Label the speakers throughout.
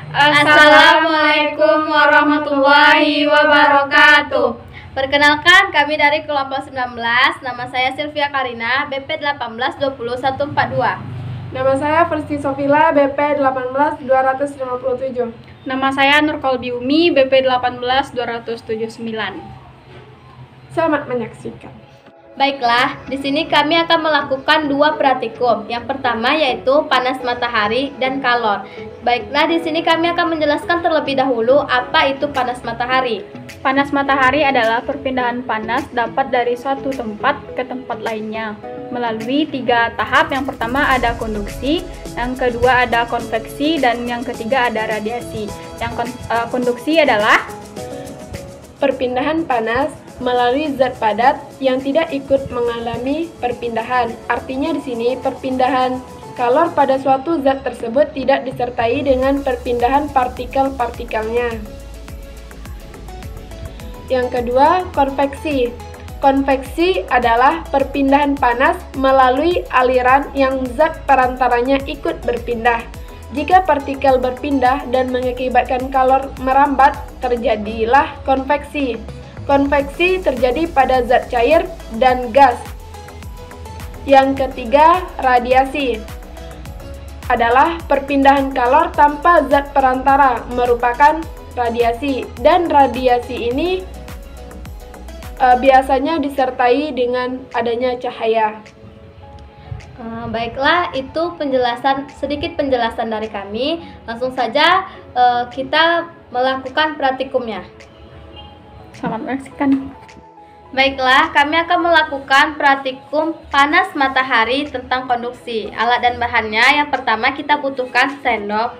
Speaker 1: Assalamualaikum warahmatullahi wabarakatuh.
Speaker 2: Perkenalkan, kami dari kelompok 19. Nama saya Sylvia Karina, BP 1820142.
Speaker 1: Nama saya Versi Sofila, BP 18257.
Speaker 3: Nama saya Nur Kolbi Umi, BP 18279.
Speaker 1: Selamat menyaksikan.
Speaker 2: Baiklah, di sini kami akan melakukan dua praktikum. Yang pertama yaitu panas matahari dan kalor. Baiklah, di sini kami akan menjelaskan terlebih dahulu apa itu panas matahari.
Speaker 3: Panas matahari adalah perpindahan panas dapat dari suatu tempat ke tempat lainnya melalui 3 tahap. Yang pertama ada konduksi, yang kedua ada konveksi, dan yang ketiga ada radiasi. Yang konduksi adalah
Speaker 1: perpindahan panas melalui zat padat yang tidak ikut mengalami perpindahan. Artinya di sini perpindahan kalor pada suatu zat tersebut tidak disertai dengan perpindahan partikel-partikelnya. Yang kedua, konveksi. Konveksi adalah perpindahan panas melalui aliran yang zat perantaranya ikut berpindah. Jika partikel berpindah dan mengakibatkan kalor merambat, terjadilah konveksi. Konveksi terjadi pada zat cair dan gas. Yang ketiga, radiasi adalah perpindahan kalor tanpa zat perantara, merupakan radiasi. Dan radiasi ini biasanya disertai dengan adanya cahaya.
Speaker 2: Baiklah, itu sedikit penjelasan dari kami. Langsung saja kita melakukan praktikumnya.
Speaker 3: Selamat menyaksikan.
Speaker 2: Baiklah, kami akan melakukan praktikum panas matahari tentang konduksi. Alat dan bahannya, yang pertama kita butuhkan sendok.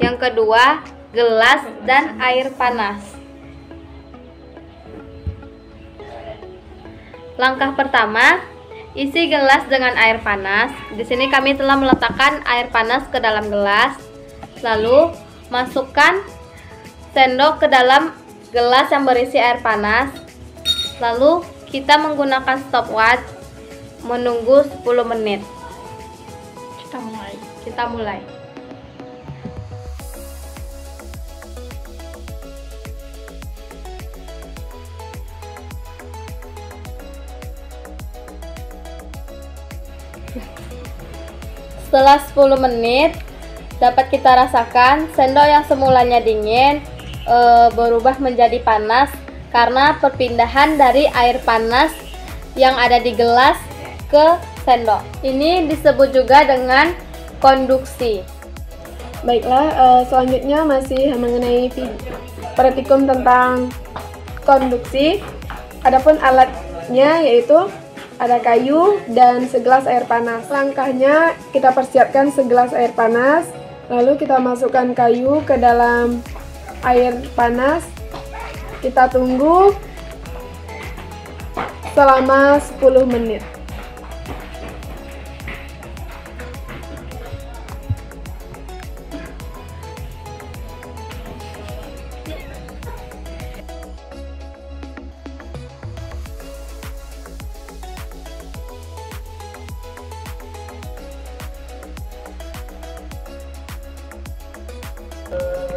Speaker 2: Yang kedua, gelas dan air panas. Langkah pertama, isi gelas dengan air panas. Di sini kami telah meletakkan air panas ke dalam gelas. Lalu, masukkan sendok ke dalam gelas yang berisi air panas. Lalu kita menggunakan stopwatch menunggu 10 menit. Kita mulai. Setelah 10 menit dapat kita rasakan sendok yang semulanya dingin berubah menjadi panas karena perpindahan dari air panas yang ada di gelas ke sendok. Ini disebut juga dengan konduksi.
Speaker 1: Baiklah, selanjutnya masih mengenai praktikum tentang konduksi. Adapun alatnya yaitu ada kayu dan segelas air panas. Langkahnya kita persiapkan segelas air panas, lalu kita masukkan kayu ke dalam air panas. Kita tunggu selama 10 menit.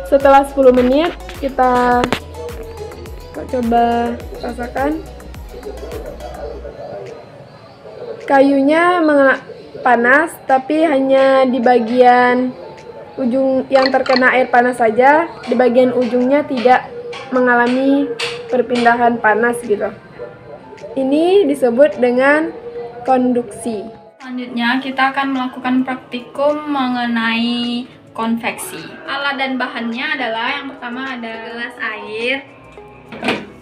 Speaker 1: Setelah 10 menit kita coba rasakan. Kayunya panas, tapi hanya di bagian ujung yang terkena air panas saja. Di bagian ujungnya tidak mengalami perpindahan panas gitu. Ini disebut dengan konduksi.
Speaker 3: Selanjutnya kita akan melakukan praktikum mengenai konveksi. Alat dan bahannya adalah yang pertama ada
Speaker 2: Gelas air,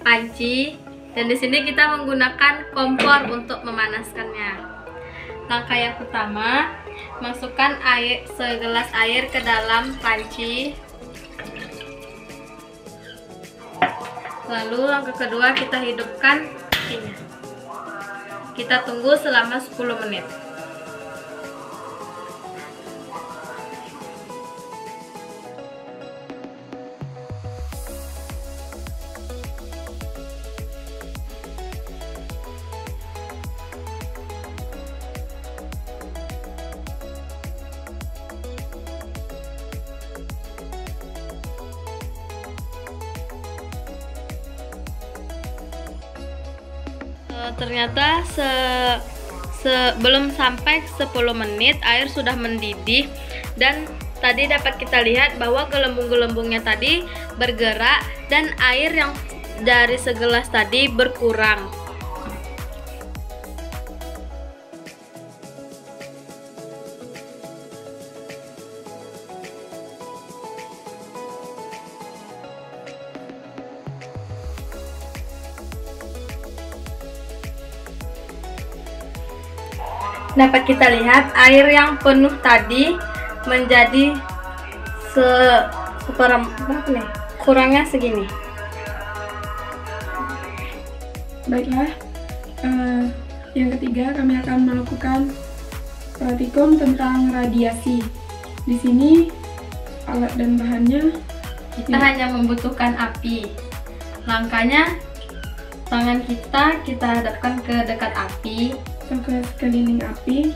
Speaker 2: panci, dan di sini kita menggunakan kompor untuk memanaskannya. Langkah yang pertama, masukkan segelas air ke dalam panci. Lalu langkah kedua, kita hidupkan apinya. Kita tunggu selama 10 menit. Ternyata belum sampai 10 menit air sudah mendidih, dan tadi dapat kita lihat bahwa gelembung-gelembungnya tadi bergerak dan air yang dari segelas tadi berkurang. Dapat kita lihat air yang penuh tadi menjadi seperempat nih, kurangnya segini.
Speaker 1: Baiklah, yang ketiga kami akan melakukan praktikum tentang radiasi. Di sini alat dan bahannya
Speaker 2: Kita hanya membutuhkan api. Langkahnya, tangan kita hadapkan ke dekat api,
Speaker 1: ke sekeliling api,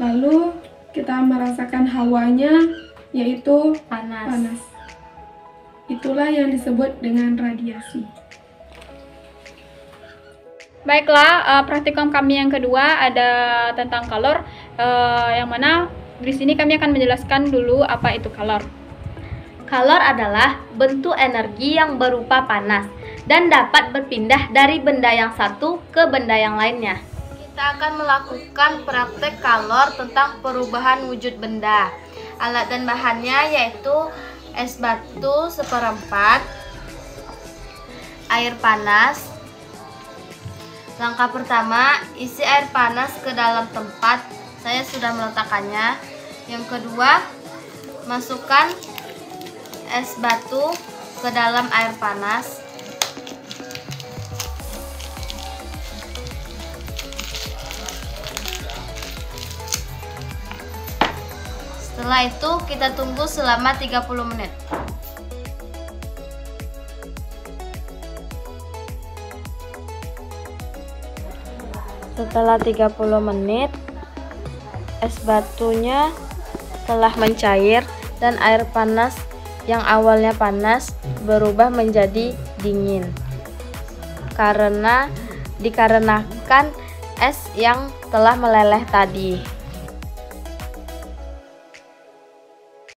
Speaker 1: lalu kita merasakan hawanya, yaitu panas. Itulah yang disebut dengan radiasi.
Speaker 3: Baiklah, praktikum kami yang kedua ada tentang kalor, yang mana di sini kami akan menjelaskan dulu apa itu kalor.
Speaker 2: Kalor adalah bentuk energi yang berupa panas dan dapat berpindah dari benda yang satu ke benda yang lainnya. Kita akan melakukan praktek kalor tentang perubahan wujud benda. Alat dan bahannya yaitu es batu seperempat, air panas. Langkah pertama, isi air panas ke dalam tempat. Saya sudah meletakkannya. Yang kedua, masukkan es batu ke dalam air panas. Setelah itu kita tunggu selama 30 menit. Setelah 30 menit, es batunya telah mencair dan air panas yang awalnya panas berubah menjadi dingin dikarenakan es yang telah meleleh tadi.